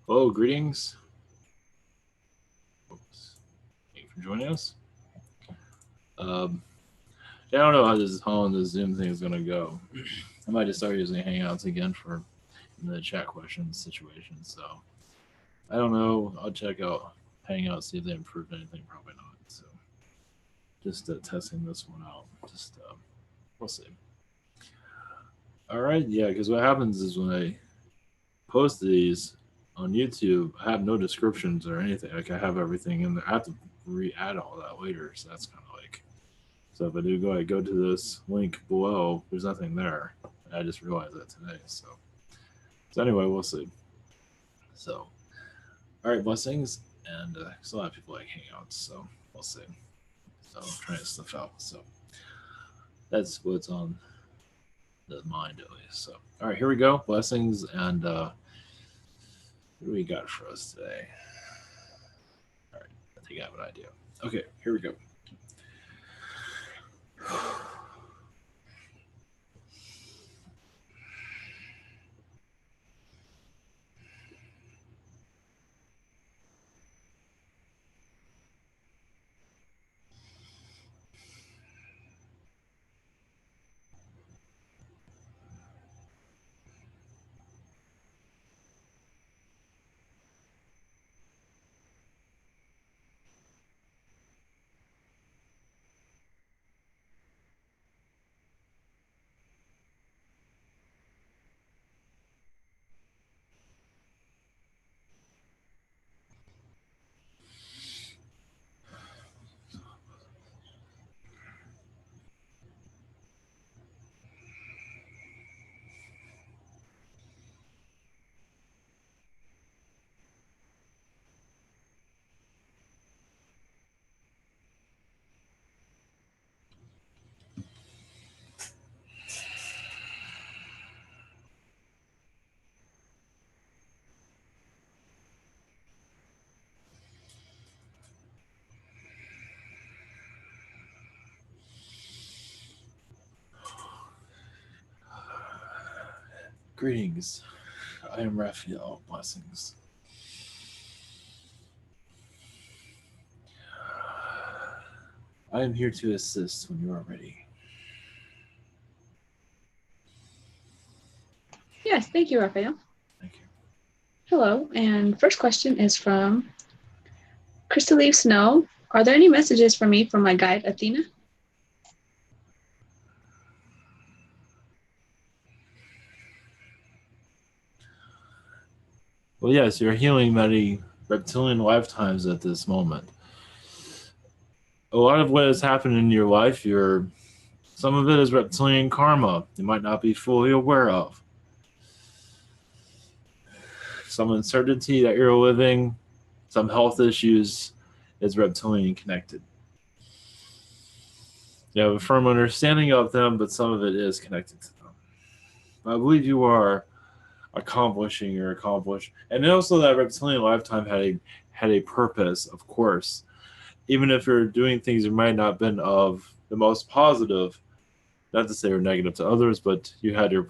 Hello, greetings. Oops. Thank you for joining us. Um, yeah, I don't know how the Zoom thing is going to go. I might just start using Hangouts again for the chat questions situation. So I don't know. I'll check out Hangouts, see if they improved anything. Probably not. So just testing this one out. Just we'll see. All right, yeah. Because what happens is when I post these on YouTube, I have no descriptions or anything. Like I have everything in there. I have to re-add all that later. So that's kind of like. So if I do go to this link below, there's nothing there. I just realized that today. So anyway, we'll see. So all right, blessings, and a lot of people like Hangouts, so we'll see. So I'm trying stuff out. So that's what's on the mind at least. So all right, here we go. Blessings, and what do we got for us today? All right, I think I have an idea. Okay, here we go. Greetings. I am Raphael. Blessings. I am here to assist when you are ready. Yes, thank you, Raphael. Thank you. Hello, and first question is from Crystal Snow. Are there any messages for me from my guide, Athena? Well, yes, you're healing many reptilian lifetimes at this moment. A lot of what has happened in your life, some of it is reptilian karma you might not be fully aware of. Some uncertainty that you're living, some health issues is reptilian connected. You have a firm understanding of them, but some of it is connected to them. I believe you are accomplishing your accomplished, and also that reptilian lifetime had a purpose, of course. Even if you're doing things that might not have been of the most positive, not to say you're negative to others, but you had your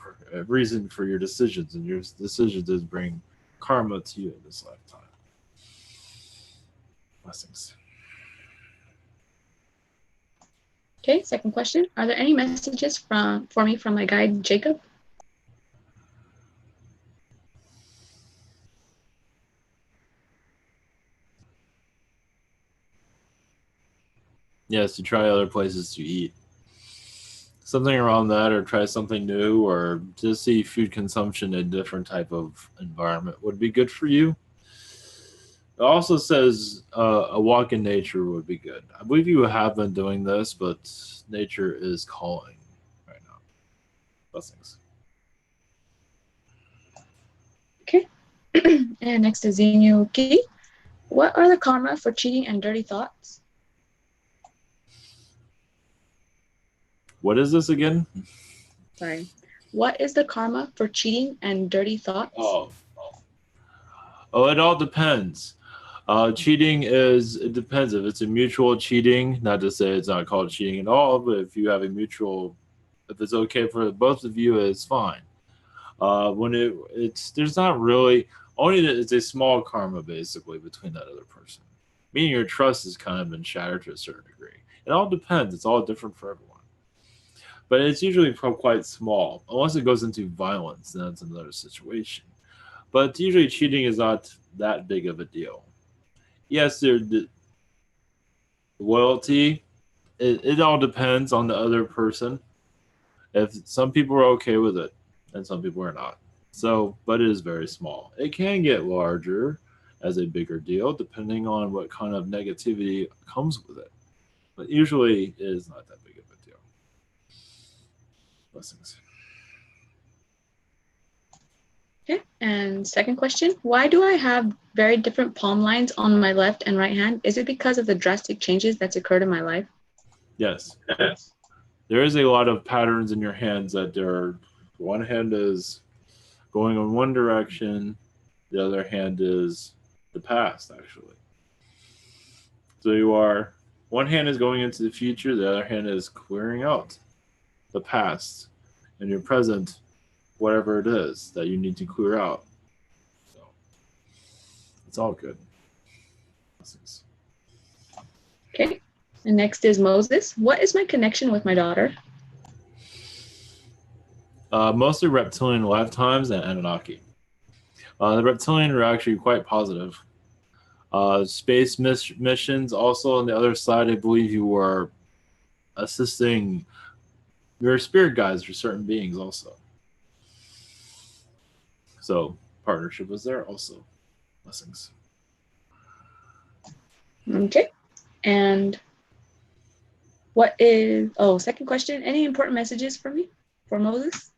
reason for your decisions, and your decisions did bring karma to you in this lifetime. Blessings. Okay, second question. Are there any messages for me from my guide, Jacob? Yes, to try other places to eat. Something around that, or try something new, or just see food consumption in a different type of environment would be good for you. It also says a walk in nature would be good. I believe you have been doing this, but nature is calling right now. Blessings. Okay. And next is Zinuki. What are the karma for cheating and dirty thoughts? What is this again? Sorry. What is the karma for cheating and dirty thoughts? Oh, it all depends. Cheating it depends if it's a mutual cheating. Not to say it's not called cheating at all, but if you have a mutual, if it's okay for both of you, it's fine. When it's there's not really Only that it's a small karma, basically, between that other person. Meaning your trust has kind of been shattered to a certain degree. It all depends. It's all different for everyone. But it's usually quite small. Unless it goes into violence, then it's another situation. But usually cheating is not that big of a deal. Yes, the loyalty, it all depends on the other person. If some people are okay with it, and some people are not. So, but it is very small. It can get larger as a bigger deal, depending on what kind of negativity comes with it. But usually it is not that big of a deal. Blessings. Okay, and second question, why do I have very different palm lines on my left and right hand? Is it because of the drastic changes that's occurred in my life? Yes. There is a lot of patterns in your hands that one hand is going in one direction, the other hand is the past, actually. So one hand is going into the future, the other hand is clearing out the past and your present, whatever it is that you need to clear out. So it's all good. Blessings. Okay, and next is Moses. What is my connection with my daughter? Mostly reptilian lifetimes and Anunnaki. The reptilian are actually quite positive. Space missions, also on the other side, I believe you were assisting your spirit guides for certain beings also. So partnership was there also. Blessings. Okay, and second question, any important messages for me, for Moses?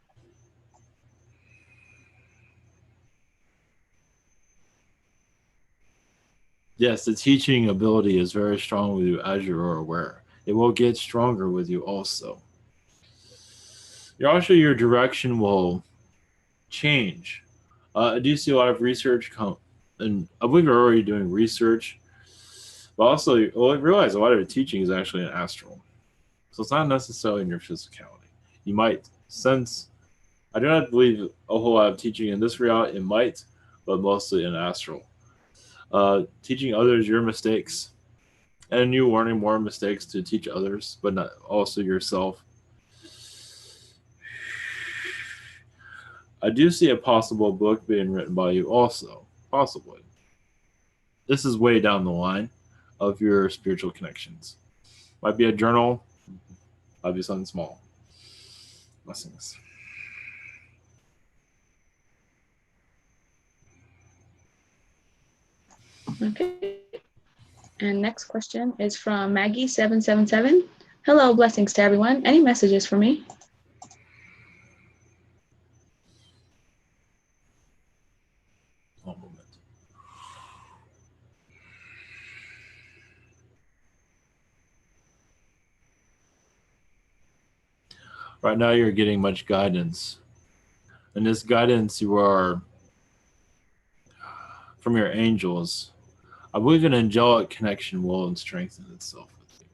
Yes, the teaching ability is very strong with you as you are aware. It will get stronger with you also. Your direction will change. I do see a lot of research and I believe you're already doing research, but also I realize a lot of the teaching is actually in astral. So it's not necessarily in your physicality. You might sense, I do not believe a whole lot of teaching in this reality, it might, but mostly in astral. Teaching others your mistakes, and you learning more mistakes to teach others, but not also yourself. I do see a possible book being written by you also, possibly. This is way down the line of your spiritual connections. Might be a journal, might be something small. Blessings. Okay. And next question is from Maggie777. Hello, blessings to everyone. Any messages for me? One moment. Right now you're getting much guidance. And this guidance you are from your angels. I believe an angelic connection will strengthen itself with you.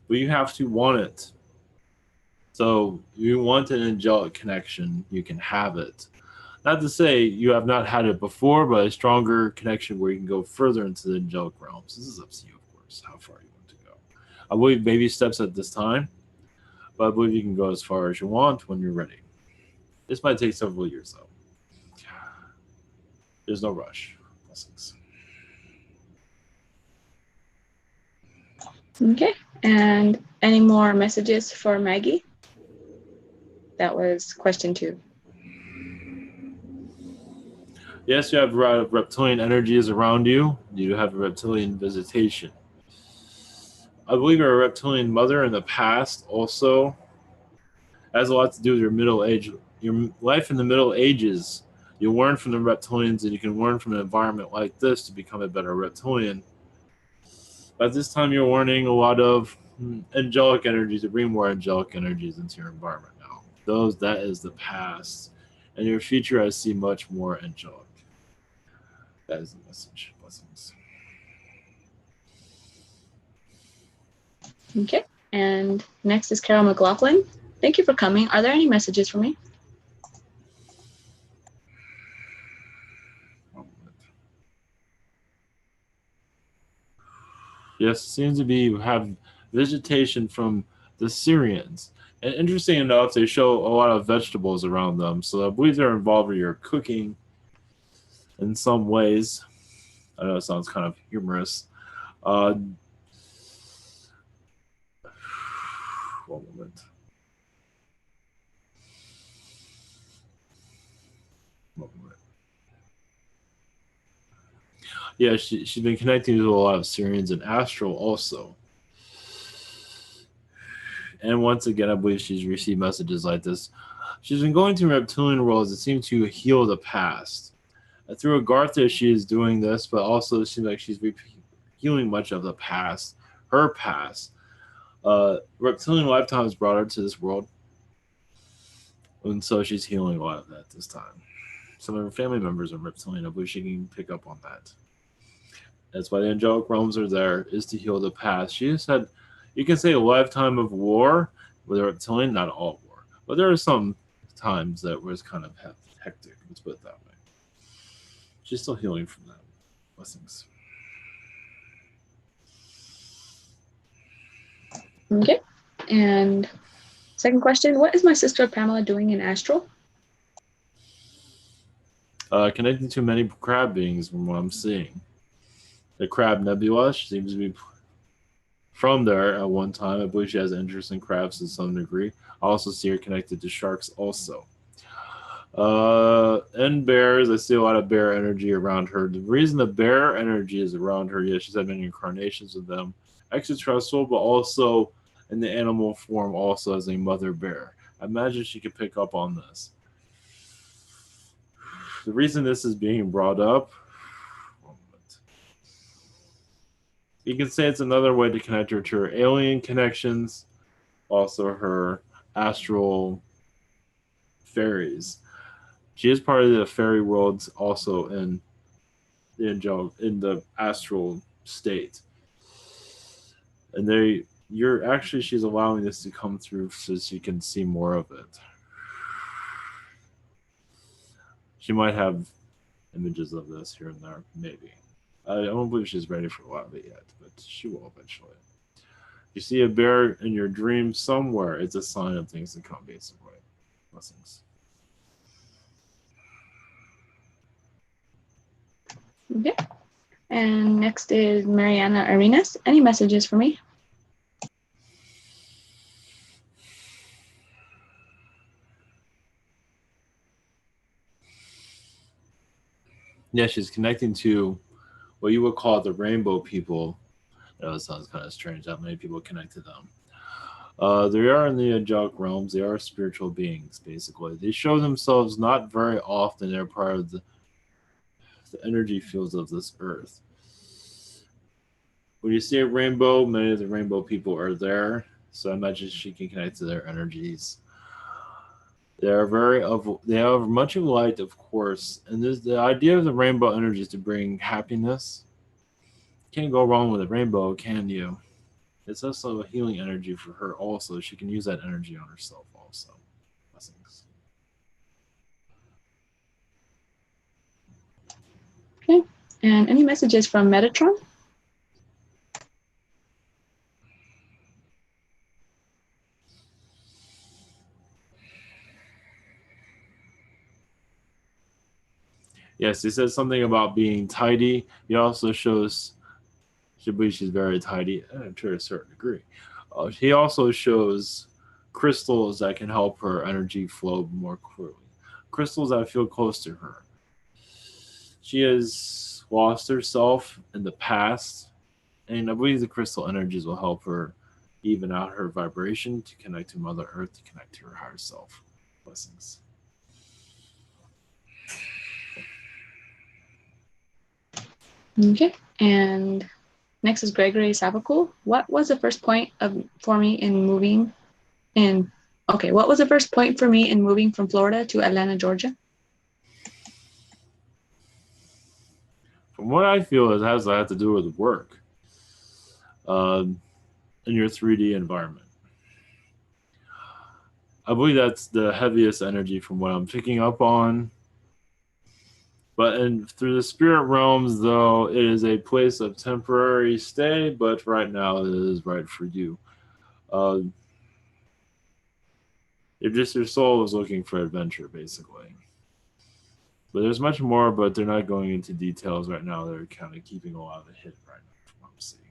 But you have to want it. So you want an angelic connection, you can have it. Not to say you have not had it before, but a stronger connection where you can go further into the angelic realms. This is up to you, of course, how far you want to go. I believe baby steps at this time, but I believe you can go as far as you want when you're ready. This might take several years, though. There's no rush. Blessings. Okay. And any more messages for Maggie? That was question 2. Yes, you have reptilian energies around you. You have a reptilian visitation. I believe you're a reptilian mother in the past also. Has a lot to do with your middle age, your life in the Middle Ages. You learn from the reptilians, and you can learn from an environment like this to become a better reptilian. At this time, you're learning a lot of angelic energies, to bring more angelic energies into your environment now. That is the past. And your future, I see much more angelic. That is the message. Blessings. Okay. And next is Carol McLaughlin. Thank you for coming. Are there any messages for me? Yes, seems to be have vegetation from the Syrians. And interesting enough, they show a lot of vegetables around them. So I believe they're involved in your cooking in some ways. I know it sounds kind of humorous. Uh, one moment. One moment. Yeah, she's been connecting to a lot of Syrians and Astral also. And once again, I believe she's received messages like this. She's been going through reptilian worlds that seem to heal the past. Through Agartha, she is doing this, but also it seems like she's healing much of the past, her past. Reptilian lifetimes brought her to this world, and so she's healing a lot of that this time. Some of her family members are reptilian. I believe she can pick up on that. That's why the angelic realms are there, is to heal the past. She has had, you can say, a lifetime of war with a reptilian, not all war, but there are some times that was kind of hectic. Let's put it that way. She's still healing from that. Blessings. Okay. And second question, what is my sister Pamela doing in astral? Connecting to many crab beings from what I'm seeing. The crab nebula seems to be from there at one time. I believe she has an interest in crabs to some degree. I also see her connected to sharks also. And bears, I see a lot of bear energy around her. The reason the bear energy is around her, yes, she's had many incarnations of them. Extraterrestrial, but also in the animal form, also as a mother bear. I imagine she could pick up on this. The reason this is being brought up, you can say it's another way to connect her to her alien connections, also her astral fairies. She is part of the fairy worlds, also in the astral state, and she's allowing this to come through so she can see more of it. She might have images of this here and there, maybe. I don't believe she's ready for a lot of it yet, but she will eventually. You see a bear in your dream somewhere, it's a sign of things to come, basically. Blessings. Okay. And next is Mariana Arenas. Any messages for me? Yeah, she's connecting to what you would call the rainbow people. That sounds kind of strange that many people connect to them. They are in the angelic realms. They are spiritual beings, basically. They show themselves not very often. They're part of the energy fields of this earth. When you see a rainbow, many of the rainbow people are there. So I imagine she can connect to their energies. They have much of light, of course, and the idea of the rainbow energy is to bring happiness. Can't go wrong with a rainbow, can you? It's also a healing energy for her. Also, she can use that energy on herself. Also, blessings. Okay. And any messages from Metatron? Yes, he says something about being tidy. He also shows, she believes she's very tidy to a certain degree. He also shows crystals that can help her energy flow more clearly. Crystals that feel close to her. She has lost herself in the past, and I believe the crystal energies will help her even out her vibration to connect to Mother Earth, to connect to her higher self. Blessings. Okay. And next is Gregory Savakul. What was the first point for me in moving in? Okay, what was the first point for me in moving from Florida to Atlanta, Georgia? From what I feel, it has a lot to do with work in your 3D environment. I believe that's the heaviest energy from what I'm picking up on. But through the spirit realms, though, it is a place of temporary stay, but right now it is right for you. Uh, if just your soul is looking for adventure, basically. But there's much more, but they're not going into details right now. They're kind of keeping a lot of it hidden right now, from what I'm seeing.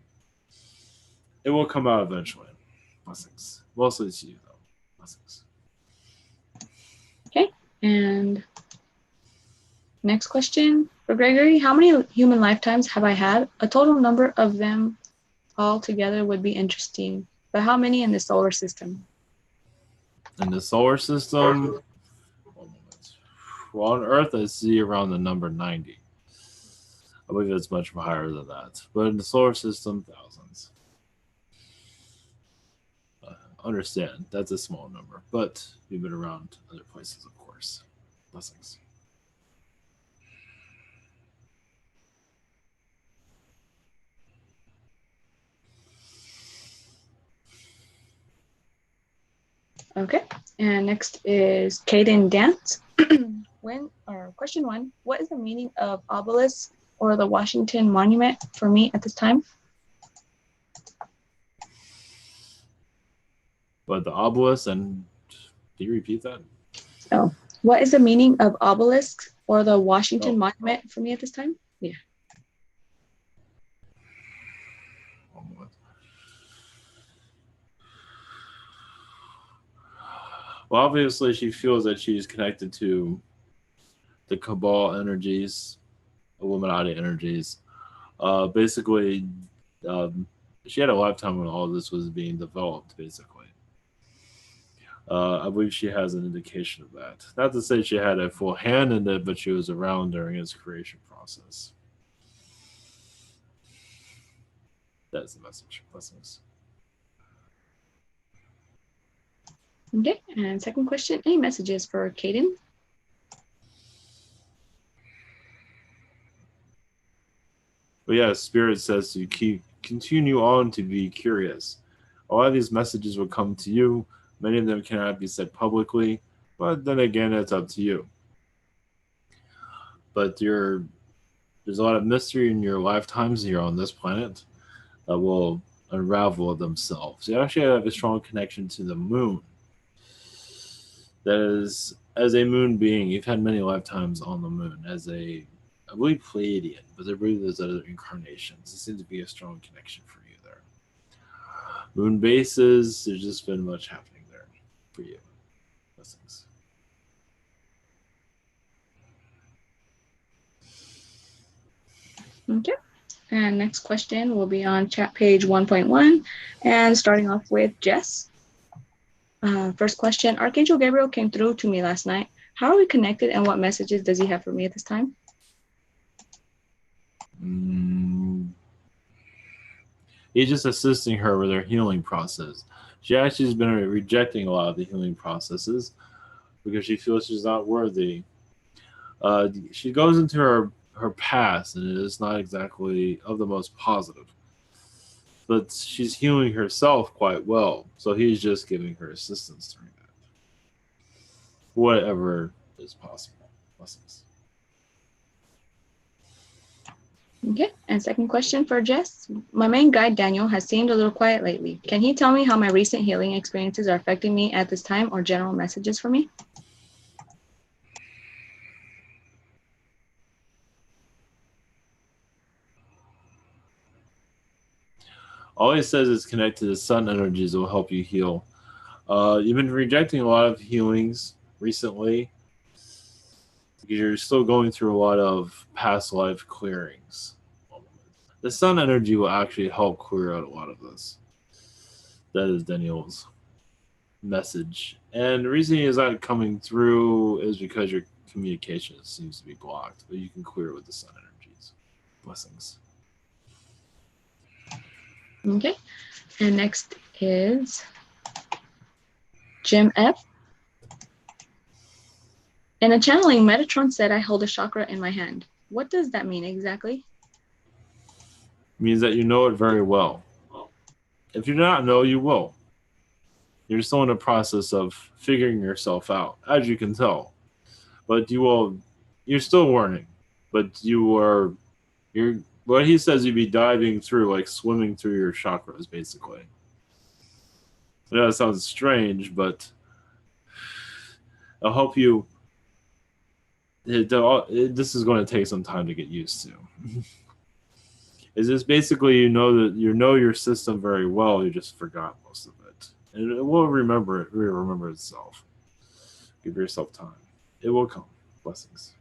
It will come out eventually. Blessings. Mostly to you, though. Blessings. Okay. And next question for Gregory. How many human lifetimes have I had? A total number of them all together would be interesting. But how many in the solar system? In the solar system, 1 moment. Well, on Earth, I see around the number 90. I believe it's much higher than that. But in the solar system, thousands. Understand, that's a small number. But you've been around other places, of course. Blessings. Okay. And next is Kaden Dance. Question 1, what is the meaning of obelisk or the Washington Monument for me at this time? But the obelisk, and can you repeat that? Oh, what is the meaning of obelisk or the Washington Monument for me at this time? Yeah. Well, obviously, she feels that she's connected to the Cabal energies, Illuminati energies. Basically, she had a lifetime when all this was being developed, basically. I believe she has an indication of that. Not to say she had a full hand in it, but she was around during its creation process. That's the message. Blessings. Okay, and second question, any messages for Kaden? But yeah, Spirit says to continue on to be curious. A lot of these messages will come to you. Many of them cannot be said publicly, but then again, it's up to you. But there's a lot of mystery in your lifetimes here on this planet that will unravel themselves. You actually have a strong connection to the moon. That is, as a moon being, you've had many lifetimes on the moon as a, I believe, Pleiadian, but I believe there's other incarnations. It seems to be a strong connection for you there. Moon bases, there's just been much happening there for you. Blessings. Okay. And next question will be on chat page 1.1 and starting off with Jess. First question, Archangel Gabriel came through to me last night. How are we connected and what messages does he have for me at this time? He's just assisting her with her healing process. She actually has been rejecting a lot of the healing processes because she feels she's not worthy. She goes into her past, and it is not exactly of the most positive. But she's healing herself quite well, so he's just giving her assistance during that. Whatever is possible. Blessings. Okay, and second question for Jess. My main guide, Daniel, has seemed a little quiet lately. Can he tell me how my recent healing experiences are affecting me at this time or general messages for me? All he says is connect to the sun energies that will help you heal. You've been rejecting a lot of healings recently because you're still going through a lot of past life clearings. The sun energy will actually help clear out a lot of this. That is Daniel's message. And the reason he is not coming through is because your communication seems to be blocked, but you can clear it with the sun energies. Blessings. Okay, and next is Jim F. In a channeling, Metatron said I hold a chakra in my hand. What does that mean exactly? It means that you know it very well. If you do not know, you will. You're still in the process of figuring yourself out, as you can tell. But you're still learning. but you're what he says you'd be diving through, like swimming through your chakras, basically. I know it sounds strange, but I'll help you. This is going to take some time to get used to. Is this basically you know your system very well, you just forgot most of it, and it will remember itself. Give yourself time; it will come. Blessings.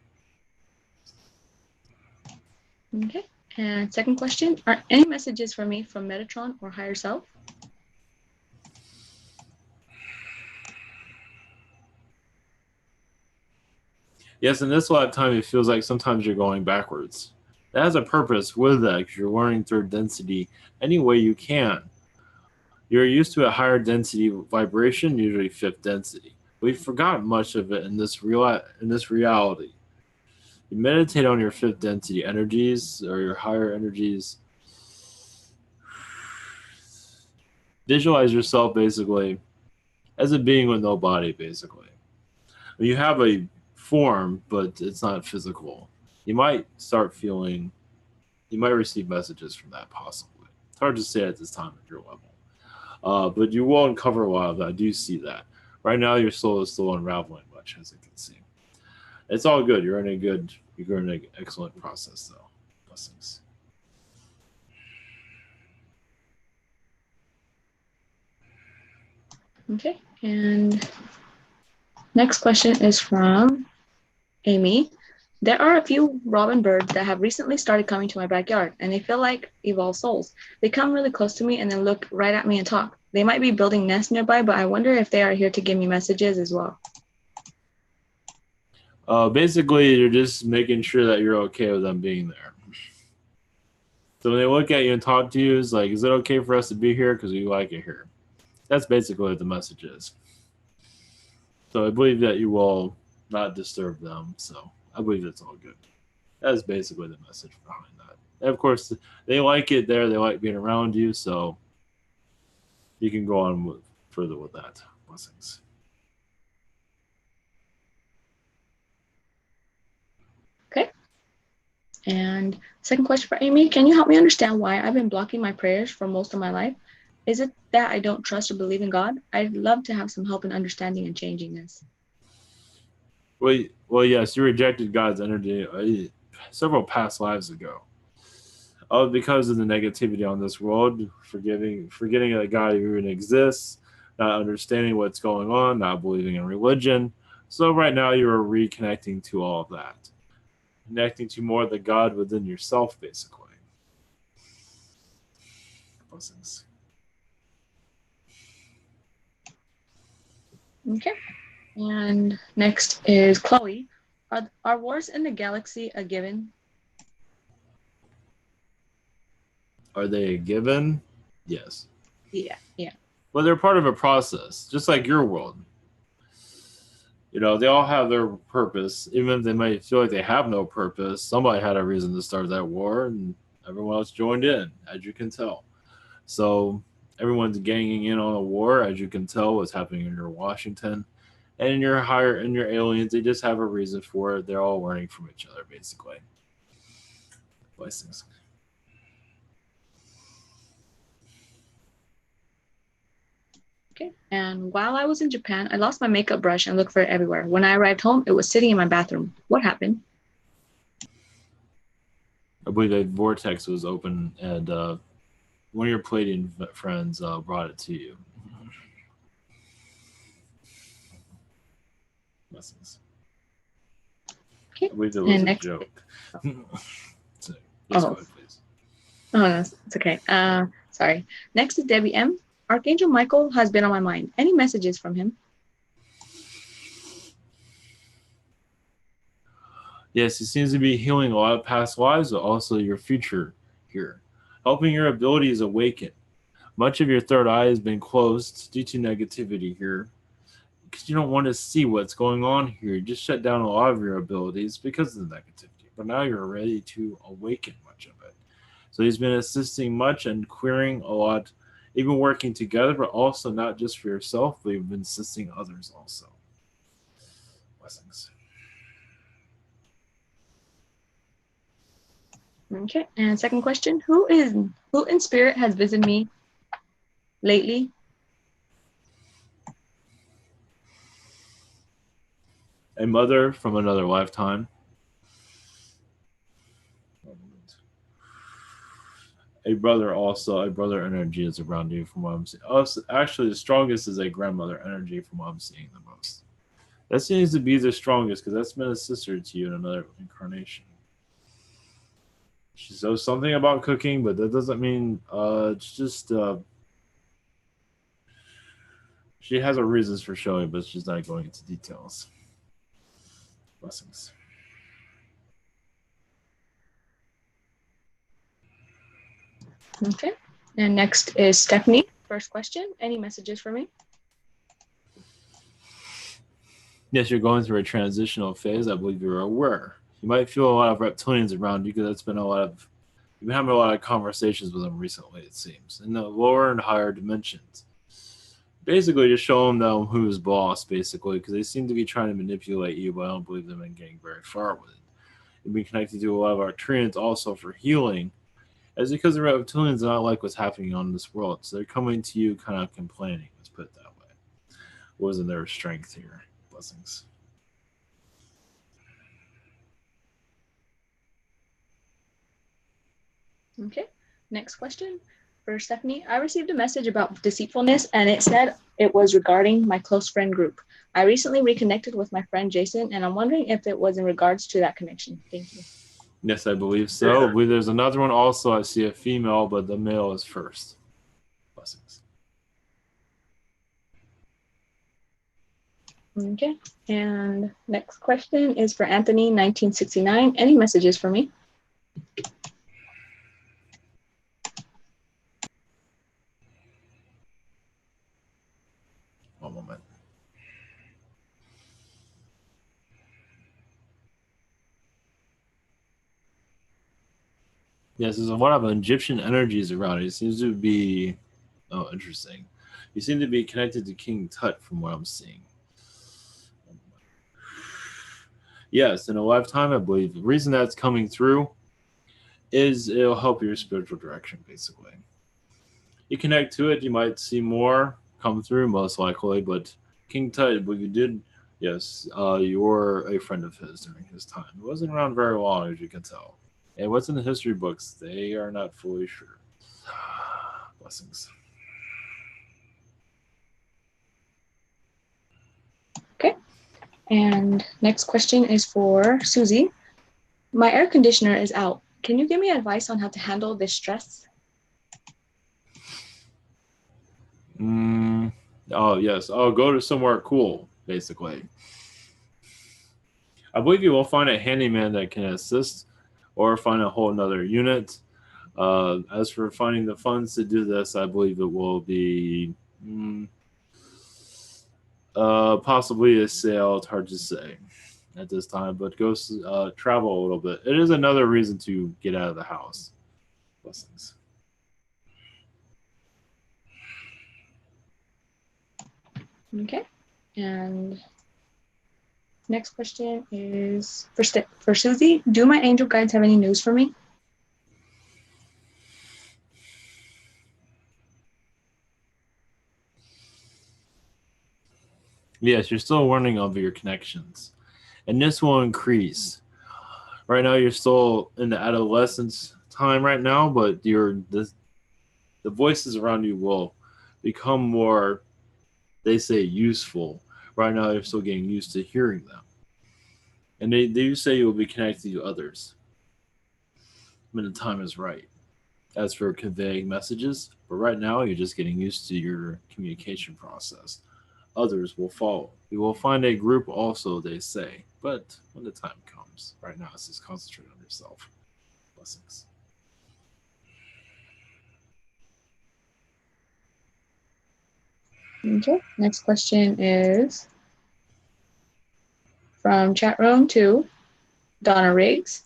Okay. And second question: are any messages for me from Metatron or higher self? Yes, in this lifetime, it feels like sometimes you're going backwards. That has a purpose with that because you're learning third density any way you can. You're used to a higher density vibration, usually fifth density. We've forgotten much of it in this reality. You meditate on your fifth density energies or your higher energies. Visualize yourself basically as a being with no body, basically. You have a form, but it's not physical. You might receive messages from that possibly. It's hard to say at this time at your level. But you will uncover a lot of that. I do see that. Right now, your soul is still unraveling much, as I can see. It's all good. You're in an excellent process, though. Blessings. Okay. And next question is from Amy. There are a few robin birds that have recently started coming to my backyard, and they feel like evolved souls. They come really close to me and then look right at me and talk. They might be building nests nearby, but I wonder if they are here to give me messages as well. Basically, you're just making sure that you're okay with them being there. So when they look at you and talk to you, it's like, is it okay for us to be here because we like it here? That's basically what the message is. So I believe that you will not disturb them. So I believe that's all good. That's basically the message behind that. And of course, they like it there. They like being around you. So you can go on further with that. Blessings. Okay. And second question for Amy. Can you help me understand why I've been blocking my prayers for most of my life? Is it that I don't trust or believe in God? I'd love to have some help in understanding and changing this. Well, yes, you rejected God's energy several past lives ago. Because of the negativity on this world, forgetting that God even exists, not understanding what's going on, not believing in religion. So right now you are reconnecting to all of that, connecting to more of the God within yourself, basically. Blessings. Okay. And next is Chloe. Are wars in the galaxy a given? Are they a given? Yes. Yeah. Well, they're part of a process, just like your world. They all have their purpose, even if they might feel like they have no purpose. Somebody had a reason to start that war, and everyone else joined in, as you can tell. So everyone's ganging in on a war, as you can tell, what's happening in your Washington. And in your aliens, they just have a reason for it. They're all learning from each other, basically. Blessings. Okay. And while I was in Japan, I lost my makeup brush and looked for it everywhere. When I arrived home, it was sitting in my bathroom. What happened? I believe that vortex was open, and one of your Palladian friends brought it to you. Blessings. Okay. I believe it was a joke. So, yes, go ahead, please. Oh, no, it's okay. Sorry. Next is Debbie M. Archangel Michael has been on my mind. Any messages from him? Yes, he seems to be healing a lot of past lives, but also your future here, helping your abilities awaken. Much of your third eye has been closed due to negativity here, because you don't want to see what's going on here. You just shut down a lot of your abilities because of the negativity. But now you're ready to awaken much of it. So he's been assisting much and querying a lot, even working together, but also not just for yourself, but you've been assisting others also. Blessings. Okay. And second question, who in spirit has visited me lately? A mother from another lifetime. A brother also. A brother energy is around you from what I'm seeing. Also, actually, the strongest is a grandmother energy from what I'm seeing the most. That seems to be the strongest because that's been a sister to you in another incarnation. She knows something about cooking, but that doesn't mean it's just she has her reasons for showing, but she's not going into details. Blessings. Okay. And next is Stephanie. First question, any messages for me? Yes, you're going through a transitional phase. I believe you're aware. You might feel a lot of reptilians around you because that's been you've been having a lot of conversations with them recently, it seems, in the lower and higher dimensions. Basically, just showing them who's boss, basically, because they seem to be trying to manipulate you, but I don't believe they've been getting very far with it. You've been connected to a lot of Arcturians also for healing, as because the reptilians do not like what's happening on this world, so they're coming to you kind of complaining, let's put it that way. Wasn't their strength here. Blessings. Okay. Next question for Stephanie. I received a message about deceitfulness and it said it was regarding my close friend group. I recently reconnected with my friend Jason and I'm wondering if it was in regards to that connection. Thank you. Yes, I believe so. I believe there's another one also. I see a female, but the male is first. Blessings. Okay. And next question is for Anthony, 1969. Any messages for me? One moment. Yes, there's a lot of Egyptian energies around it. It seems to be, oh, interesting. You seem to be connected to King Tut from what I'm seeing. Yes, in a lifetime, I believe. The reason that's coming through is it'll help your spiritual direction, basically. You connect to it, you might see more come through, most likely, but King Tut, I believe you did, yes, you were a friend of his during his time. It wasn't around very long, as you can tell. And what's in the history books, they are not fully sure. Blessings. Okay. And next question is for Susie. My air conditioner is out. Can you give me advice on how to handle this stress? Oh, yes. Oh, go to somewhere cool, basically. I believe you will find a handyman that can assist or find a whole another unit. As for finding the funds to do this, I believe it will be possibly a sale. It's hard to say at this time, but go travel a little bit. It is another reason to get out of the house. Blessings. Okay. And next question is for Susie. Do my angel guides have any news for me? Yes, you're still learning of your connections, and this will increase. Right now, you're still in the adolescence time right now, but the voices around you will become more, they say, useful. Right now, you're still getting used to hearing them, and they do say you will be connected to others when the time is right. As for conveying messages, but right now you're just getting used to your communication process. Others will follow. You will find a group also, they say, but when the time comes, right now it's just concentrate on yourself. Blessings. Okay. Next question is from chat room 2, Donna Riggs.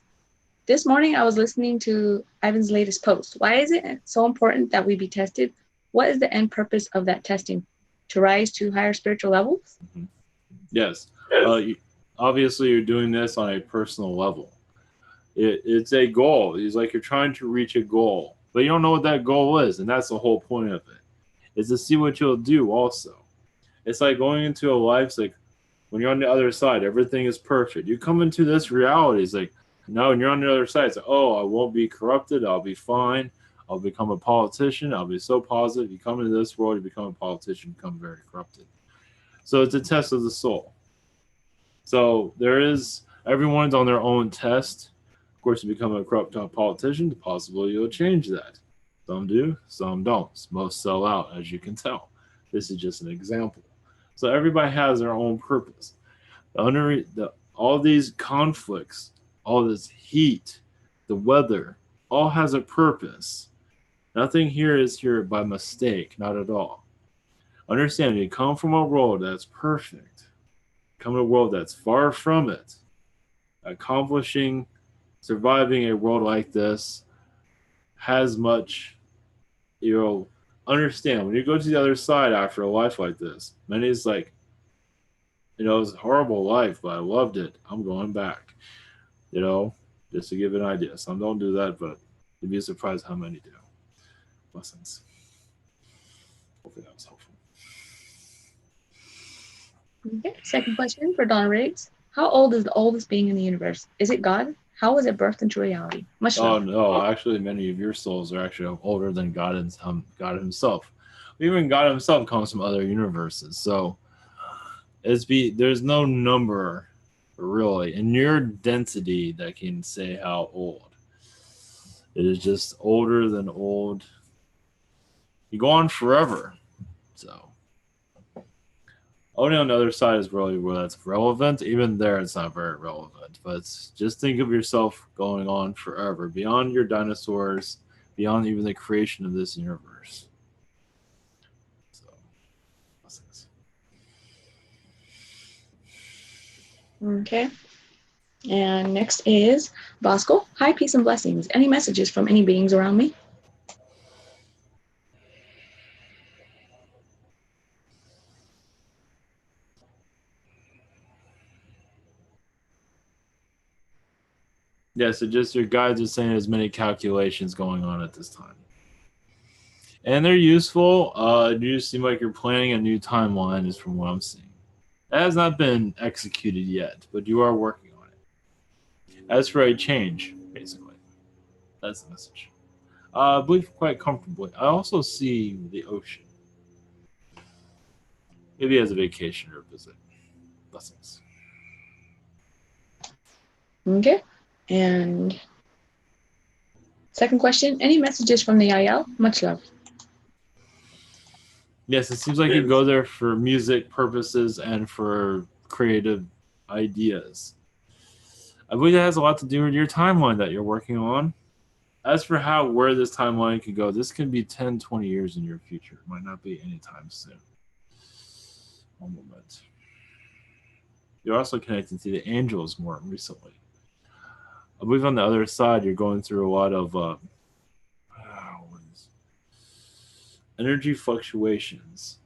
This morning I was listening to Ivan's latest post. Why is it so important that we be tested? What is the end purpose of that testing? To rise to higher spiritual levels? Yes. Obviously, you're doing this on a personal level. It's a goal. It's like you're trying to reach a goal, but you don't know what that goal is, and that's the whole point of it. Is to see what you'll do. Also, it's like going into a life. It's like when you're on the other side, everything is perfect. You come into this reality. It's like no, and you're on the other side. It's like, oh, I won't be corrupted. I'll be fine. I'll become a politician. I'll be so positive. You come into this world, you become a politician, you become very corrupted. So it's a test of the soul. So there is everyone's on their own test. Of course, you become a corrupt politician, the possibility you'll change that. Some do, some don't. Most sell out, as you can tell. This is just an example. So everybody has their own purpose. All these conflicts, all this heat, the weather, all has a purpose. Nothing here is here by mistake, not at all. Understand, you come from a world that's perfect. Come to a world that's far from it. Accomplishing, surviving a world like this has much, understand. When you go to the other side after a life like this, many is like, it was a horrible life, but I loved it. I'm going back. Just to give an idea. Some don't do that, but you'd be surprised how many do. Blessings. Hopefully that was helpful. Okay. Second question for Donna Riggs. How old is the oldest being in the universe? Is it God? How was it birthed into reality? Much Oh love. no! Actually, many of your souls are actually older than God and God Himself. Even God Himself comes from other universes. So there's no number really in your density that can say how old. It is just older than old. You go on forever. So only on the other side is really where that's relevant. Even there, it's not very relevant. But just think of yourself going on forever, beyond your dinosaurs, beyond even the creation of this universe. So, blessings. Okay. And next is Bosco. Hi, peace and blessings. Any messages from any beings around me? Yeah, so just your guides are saying there's many calculations going on at this time. And they're useful. You seem like you're planning a new timeline, is from what I'm seeing. That has not been executed yet, but you are working on it. As for a change, basically. That's the message. I believe quite comfortably. I also see the ocean. Maybe as a vacation or a visit. Blessings. Okay. And second question, any messages from the Yael? Much love. Yes, it seems like you go there for music purposes and for creative ideas. I believe that has a lot to do with your timeline that you're working on. As for where this timeline could go, this can be 10, 20 years in your future. It might not be anytime soon. One moment. You're also connected to the angels more recently. I believe on the other side, you're going through a lot of energy fluctuations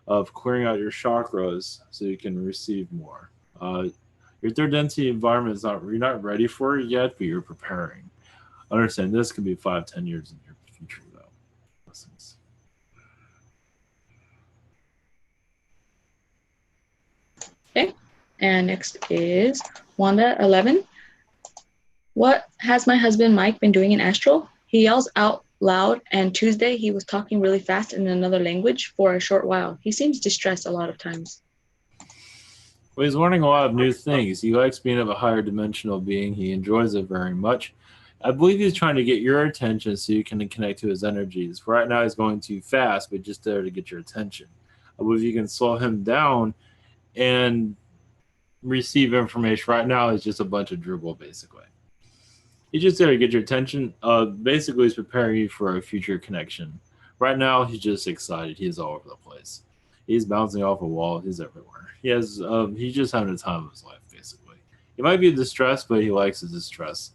of clearing out your chakras so you can receive more. Your third density environment you're not ready for it yet, but you're preparing. Understand this could be 5, 10 years in your future, though. Blessings. Okay. And next is Wanda 11. What has my husband Mike been doing in astral? He yells out loud, and Tuesday he was talking really fast in another language for a short while. He seems distressed a lot of times. Well, he's learning a lot of new things. He likes being of a higher dimensional being. He enjoys it very much. I believe he's trying to get your attention so you can connect to his energies. For right now, he's going too fast, but just there to get your attention. I believe you can slow him down and receive information. Right now, it's just a bunch of dribble, basically. He's just there to get your attention. Basically, he's preparing you for a future connection. Right now, he's just excited. He's all over the place. He's bouncing off a wall. He's everywhere. He's just having the time of his life, basically. He might be distressed, but he likes his distress.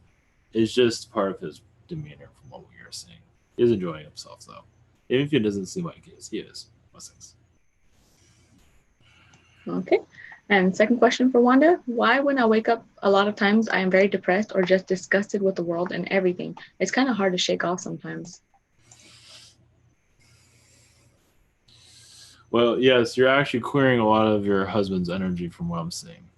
It's just part of his demeanor from what we are seeing. He's enjoying himself, though. Even if it doesn't seem like he is. Blessings. Okay. And second question for Wanda, why when I wake up a lot of times I am very depressed or just disgusted with the world and everything? It's kind of hard to shake off sometimes. Well, yes, you're actually clearing a lot of your husband's energy from what I'm seeing.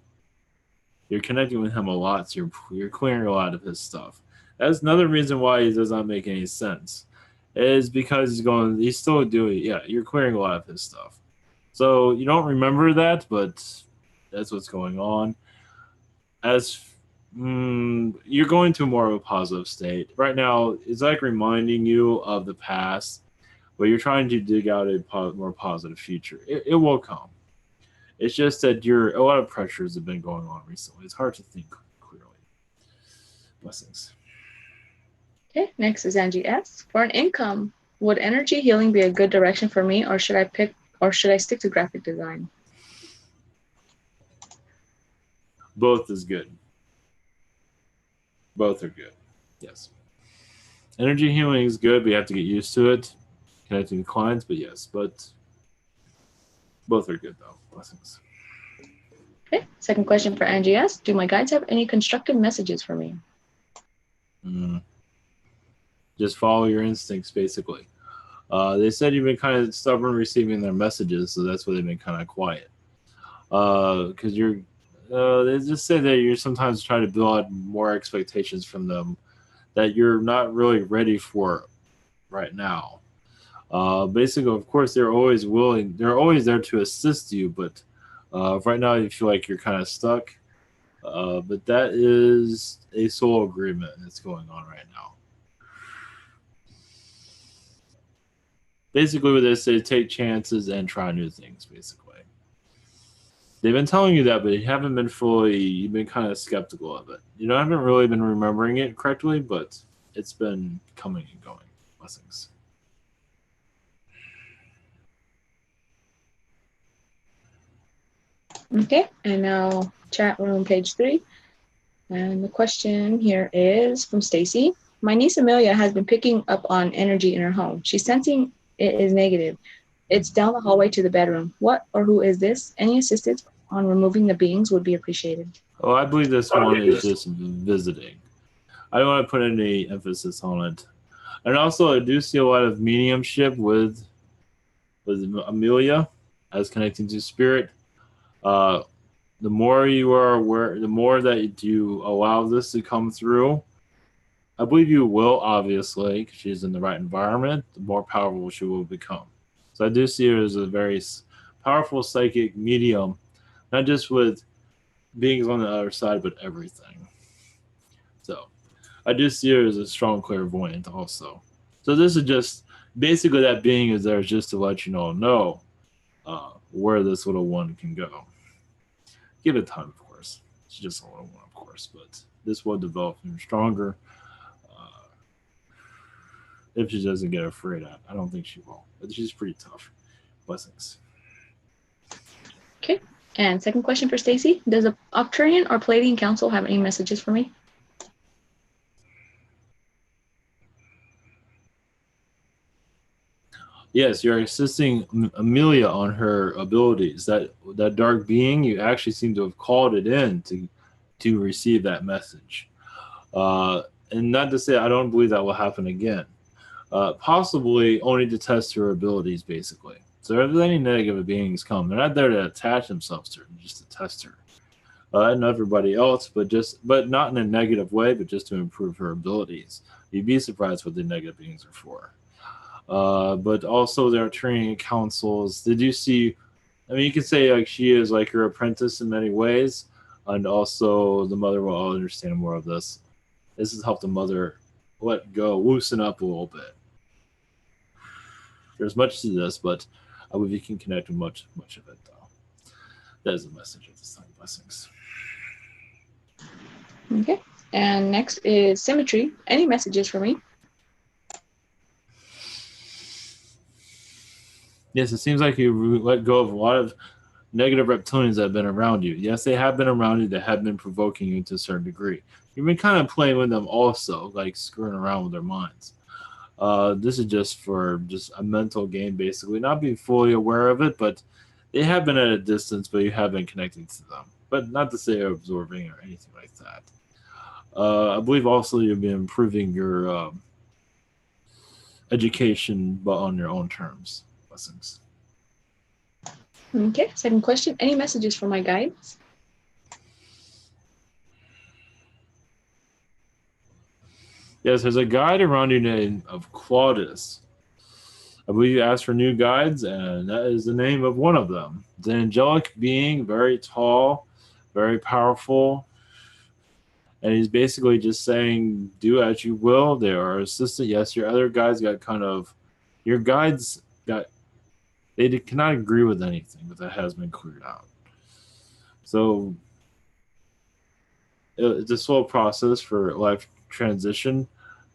You're connecting with him a lot, so you're clearing a lot of his stuff. That's another reason why it does not make any sense. Is because he's still doing, yeah, you're clearing a lot of his stuff. So you don't remember that, but that's what's going on. As you're going to more of a positive state right now, it's like reminding you of the past, but you're trying to dig out a more positive future. It will come. It's just that a lot of pressures have been going on recently. It's hard to think clearly. Blessings. Okay, next is Angie S. For an income, would energy healing be a good direction for me, or should I stick to graphic design? Both is good. Both are good. Yes. Energy healing is good, but you have to get used to it. Connecting to clients, but yes, but both are good though. Blessings. Okay, second question for Angie S. Do my guides have any constructive messages for me? Just follow your instincts, basically. They said you've been kind of stubborn receiving their messages, so that's why they've been kind of quiet. Because they just say that you're sometimes trying to build more expectations from them that you're not really ready for right now. Basically, of course, they're always willing. They're always there to assist you, but right now you feel like you're kind of stuck. But that is a soul agreement that's going on right now. Basically, what they say, take chances and try new things, basically. They've been telling you that, but you've been kind of skeptical of it. You know, I haven't really been remembering it correctly, but it's been coming and going. Blessings. Okay, and now chat room page 3. And the question here is from Stacy. My niece Amelia has been picking up on energy in her home. She's sensing it is negative. It's down the hallway to the bedroom. What or who is this? Any assistance on removing the beings would be appreciated. Oh, I believe this one is just visiting. I don't want to put any emphasis on it. And also, I do see a lot of mediumship with Amelia as connecting to spirit. The more you are aware, the more that you allow this to come through, I believe you will, obviously, because she's in the right environment, the more powerful she will become. So I do see her as a very powerful psychic medium, not just with beings on the other side, but everything. So I do see her as a strong clairvoyant also. So this is just, basically that being is there just to let you know where this little one can go. Give it time, of course. She's just a little one, of course, but this will develop even stronger. If she doesn't get afraid, I don't think she will. But she's pretty tough. Blessings. Okay. And second question for Stacy. Does the Octarian or Palladian Council have any messages for me? Yes, you're assisting Amelia on her abilities. That dark being, you actually seem to have called it in to receive that message. And not to say I don't believe that will happen again. Possibly only to test her abilities, basically. So if any negative beings come, they're not there to attach themselves to her, just to test her. And everybody else, but not in a negative way, but just to improve her abilities. You'd be surprised what the negative beings are for. But also there are training councils. Did you see? I mean, you could say like she is like her apprentice in many ways, and also the mother will understand more of this. This has helped the mother let go, loosen up a little bit. There's much to this, but I believe you can connect with much of it, though. That is the message of this time. Blessings. Okay. And next is Symmetry. Any messages for me? Yes, it seems like you let go of a lot of negative reptilians that have been around you. Yes, they have been around you. They have been provoking you to a certain degree. You've been kind of playing with them also, like screwing around with their minds. This is just for a mental game, basically. Not being fully aware of it, but They have been at a distance, but you have been connecting to them. But not to say absorbing or anything like that. I believe also you'll be improving your education, but on your own terms. Blessings. Okay, second question. Any messages for my guides? Yes, there's a guide around you named of Claudius. I believe you asked for new guides, and that is the name of one of them. It's an angelic being, very tall, very powerful, and he's basically just saying, do as you will. They are assistant. Yes, your other guides got your guides got, they cannot agree with anything, but that has been cleared out. So it's a slow process for life transition.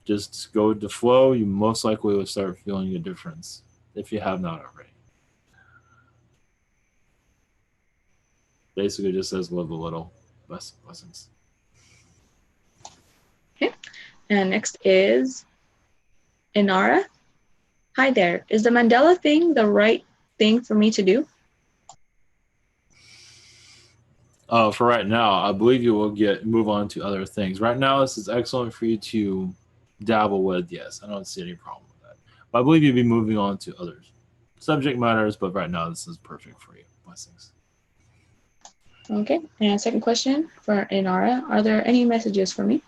Just go with the flow. You most likely will start feeling a difference if you have not already. Basically, just says live a little. Blessings. Okay. And next is Inara. Hi there. Is the Mandela thing the right thing for me to do? For right now, I believe you will move on to other things. Right now, this is excellent for you to dabble with. Yes, I don't see any problem with that. But I believe you'll be moving on to other subject matters. But right now, this is perfect for you. Blessings. Okay. And second question for Inara. Are there any messages for me?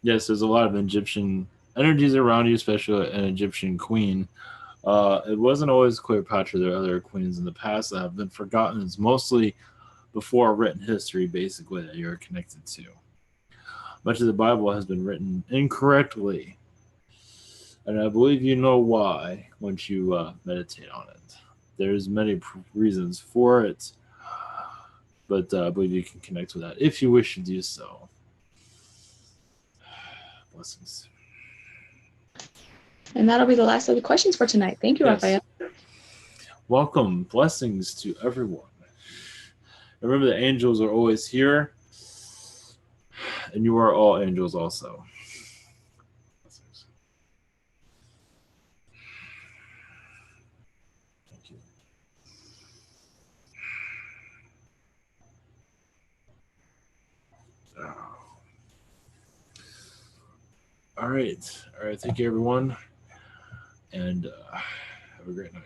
Yes, there's a lot of Egyptian energies around you, especially an Egyptian queen. It wasn't always Cleopatra. There are other queens in the past that have been forgotten. It's mostly before written history, basically, that you're connected to. Much of the Bible has been written incorrectly, and I believe you know why once you meditate on it. There's many reasons for it, but I believe you can connect with that if you wish to do so. Blessings. And that'll be the last of the questions for tonight. Thank you, Yes. Raphael. Welcome. Blessings to everyone. Remember, the angels are always here, and you are all angels also. Blessings. Thank you. All right. Thank you, everyone, and have a great night.